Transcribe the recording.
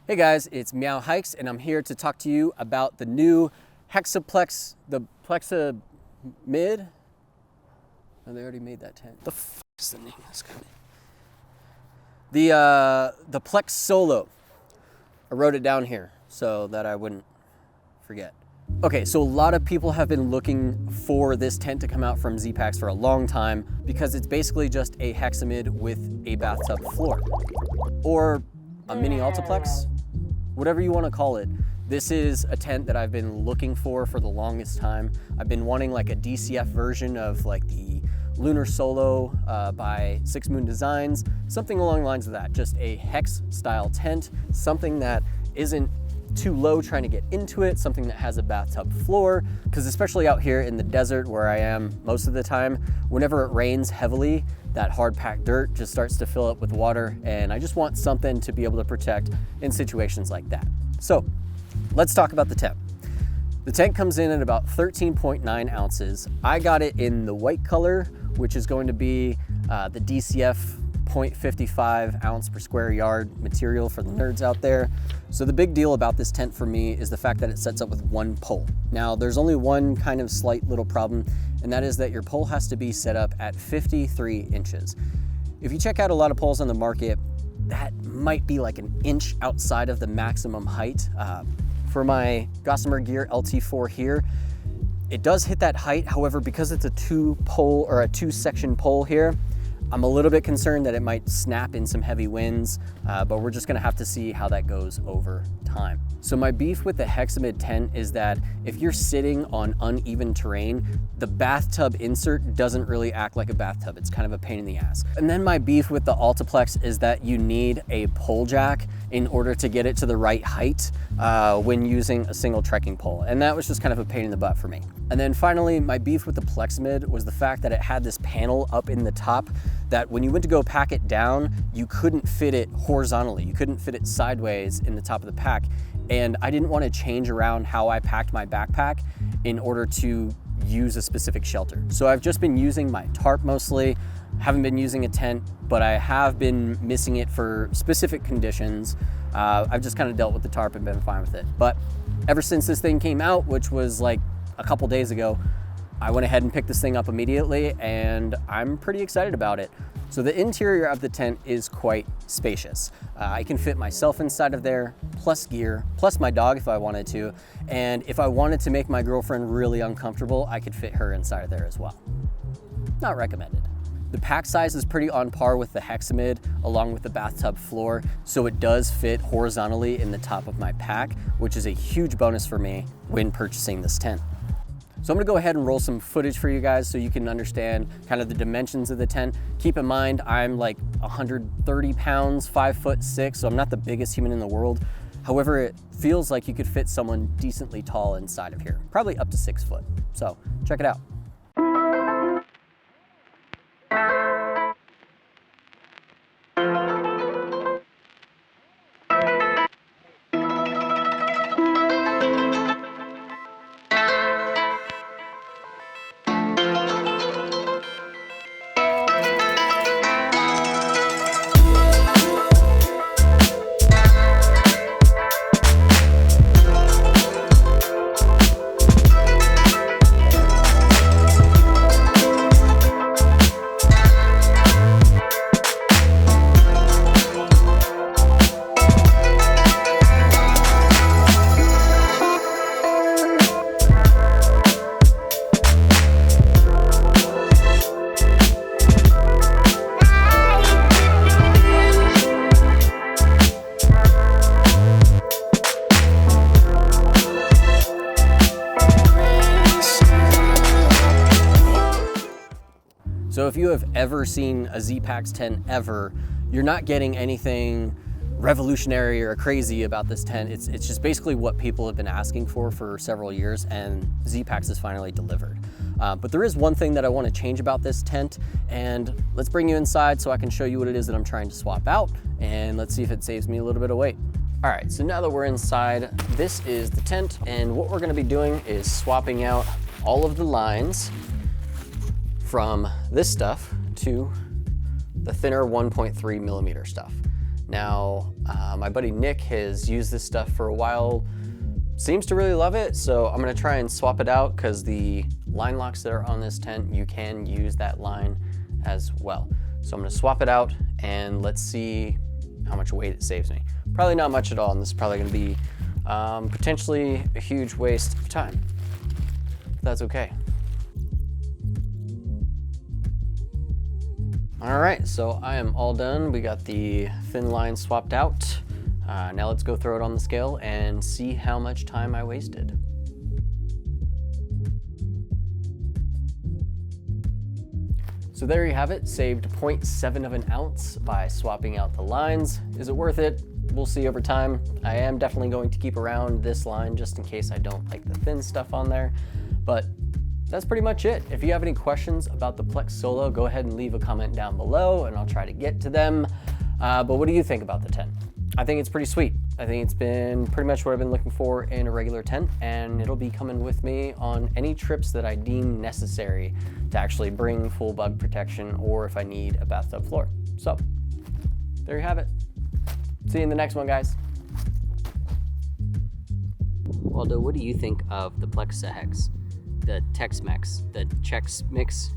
Hey guys, it's Meow Hikes, and I'm here to talk to you about the new Hexaplex, the Plexa Mid. Oh, they already made that tent. The f is the name of this company? The Plex Solo. I wrote it down here so that I wouldn't forget. Okay, so a lot of people have been looking for this tent to come out from Zpacks for a long time because it's basically just a Hexamid with a bathtub floor. Or a mini Altaplex, whatever you want to call it. This is a tent that I've been looking for the longest time. I've been wanting like a DCF version of like the Lunar Solo by Six Moon Designs, something along the lines of that. Just a Hex style tent, something that isn't too low trying to get into it, something that has a bathtub floor, because especially out here in the desert where I am most of the time, whenever it rains heavily, that hard packed dirt just starts to fill up with water, and I just want something to be able to protect in situations like that. So let's talk about the tent. The tent comes in at about 13.9 ounces. I got it in the white color, which is going to be the DCF 0.55 ounce per square yard material for the nerds out there. So the big deal about this tent for me is the fact that it sets up with one pole. Now there's only one kind of slight little problem, and that is that your pole has to be set up at 53 inches. If you check out a lot of poles on the market, that might be like an inch outside of the maximum height. For my Gossamer Gear LT4 here, it does hit that height. However, because it's a two section pole here, I'm a little bit concerned that it might snap in some heavy winds, but we're just gonna have to see how that goes over time. So my beef with the Hexamid tent is that if you're sitting on uneven terrain, the bathtub insert doesn't really act like a bathtub. It's kind of a pain in the ass. And then my beef with the Altaplex is that you need a pole jack in order to get it to the right height when using a single trekking pole. And that was just kind of a pain in the butt for me. And then finally, my beef with the Plexamid was the fact that it had this panel up in the top that when you went to go pack it down, you couldn't fit it horizontally. You couldn't fit it sideways in the top of the pack. And I didn't want to change around how I packed my backpack in order to use a specific shelter. So I've just been using my tarp mostly. Haven't been using a tent, but I have been missing it for specific conditions. I've just kind of dealt with the tarp and been fine with it. But ever since this thing came out, which was like a couple days ago, I went ahead and picked this thing up immediately, and I'm pretty excited about it. So the interior of the tent is quite spacious. I can fit myself inside of there, plus gear, plus my dog if I wanted to. And if I wanted to make my girlfriend really uncomfortable, I could fit her inside of there as well. Not recommended. The pack size is pretty on par with the Hexamid along with the bathtub floor, so it does fit horizontally in the top of my pack, which is a huge bonus for me when purchasing this tent. So I'm gonna go ahead and roll some footage for you guys so you can understand kind of the dimensions of the tent. Keep in mind, I'm like 130 pounds, 5'6", so I'm not the biggest human in the world. However, it feels like you could fit someone decently tall inside of here, probably up to 6 foot. So check it out. So if you have ever seen a Zpacks tent ever, you're not getting anything revolutionary or crazy about this tent. It's just basically what people have been asking for several years, and Zpacks has finally delivered. But there is one thing that I want to change about this tent, and let's bring you inside so I can show you what it is that I'm trying to swap out, and let's see if it saves me a little bit of weight. All right, so now that we're inside, this is the tent, and what we're gonna be doing is swapping out all of the lines from this stuff to the thinner 1.3 millimeter stuff. Now, my buddy Nick has used this stuff for a while, seems to really love it, so I'm gonna try and swap it out because the line locks that are on this tent, you can use that line as well. So I'm gonna swap it out and let's see how much weight it saves me. Probably not much at all, and this is probably gonna be potentially a huge waste of time. That's okay. All right, so I am all done. We got the thin line swapped out. Now let's go throw it on the scale and see how much time I wasted. So there you have it, saved 0.7 of an ounce by swapping out the lines. Is it worth it? We'll see over time. I am definitely going to keep around this line just in case I don't like the thin stuff on there, but that's pretty much it. If you have any questions about the Plex Solo, go ahead and leave a comment down below and I'll try to get to them. But what do you think about the tent? I think it's pretty sweet. I think it's been pretty much what I've been looking for in a regular tent, and it'll be coming with me on any trips that I deem necessary to actually bring full bug protection or if I need a bathtub floor. So there you have it. See you in the next one, guys. Waldo, what do you think of the Plexa Hex? The Tex-Mex, the Chex Mix?